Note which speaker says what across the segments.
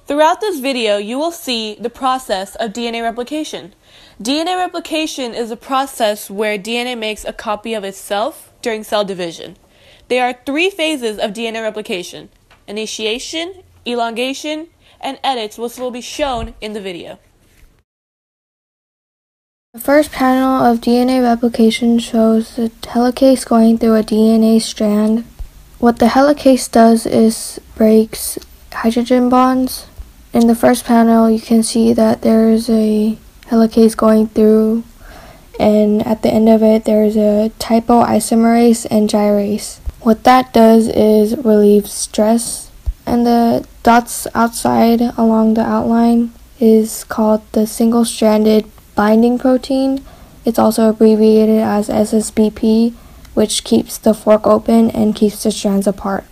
Speaker 1: Throughout this video, you will see the process of DNA replication. DNA replication is a process where DNA makes a copy of itself during cell division. There are 3 phases of DNA replication: initiation, elongation, and edits, which will be shown in the video.
Speaker 2: The first panel of DNA replication shows the helicase going through a DNA strand. What the helicase does is breaks hydrogen bonds. In the first panel, you can see that there is a helicase going through, and at the end of it, there is a typoisomerase and gyrase. What that does is relieve stress, and the dots outside along the outline is called the single-stranded binding protein. It's also abbreviated as SSBP, which keeps the fork open and keeps the strands apart.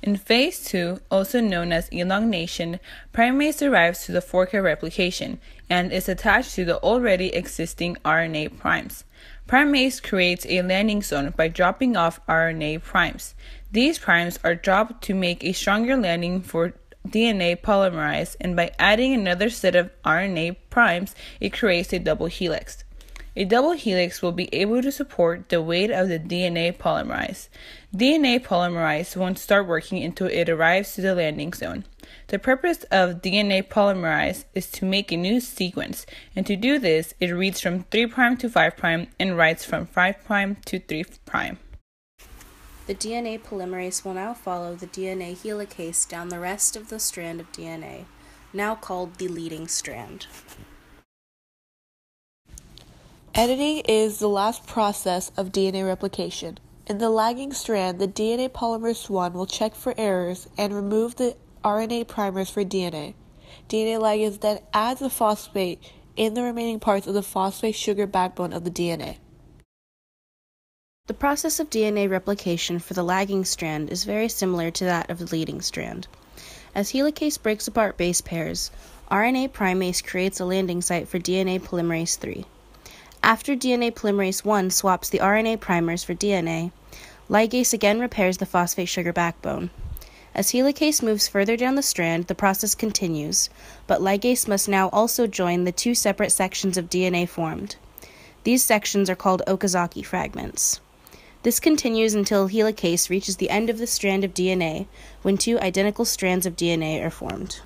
Speaker 3: In phase 2, also known as elongation, primase arrives to the fork of replication and is attached to the already existing RNA primes. Primase creates a landing zone by dropping off RNA primes. These primes are dropped to make a stronger landing for DNA polymerase, and by adding another set of RNA primes, it creates a double helix. A double helix will be able to support the weight of the DNA polymerase. DNA polymerase won't start working until it arrives to the landing zone. The purpose of DNA polymerase is to make a new sequence, and to do this, it reads from 3' to 5' and writes from 5' to 3'.
Speaker 4: The DNA polymerase will now follow the DNA helicase down the rest of the strand of DNA, now called the leading strand.
Speaker 1: Editing is the last process of DNA replication. In the lagging strand, the DNA polymerase 1 will check for errors and remove the RNA primers for DNA. DNA ligase then adds a phosphate in the remaining parts of the phosphate sugar backbone of the DNA.
Speaker 4: The process of DNA replication for the lagging strand is very similar to that of the leading strand. As helicase breaks apart base pairs, RNA primase creates a landing site for DNA polymerase 3. After DNA polymerase 1 swaps the RNA primers for DNA, ligase again repairs the phosphate sugar backbone. As helicase moves further down the strand, the process continues, but ligase must now also join the 2 separate sections of DNA formed. These sections are called Okazaki fragments. This continues until helicase reaches the end of the strand of DNA, when 2 identical strands of DNA are formed.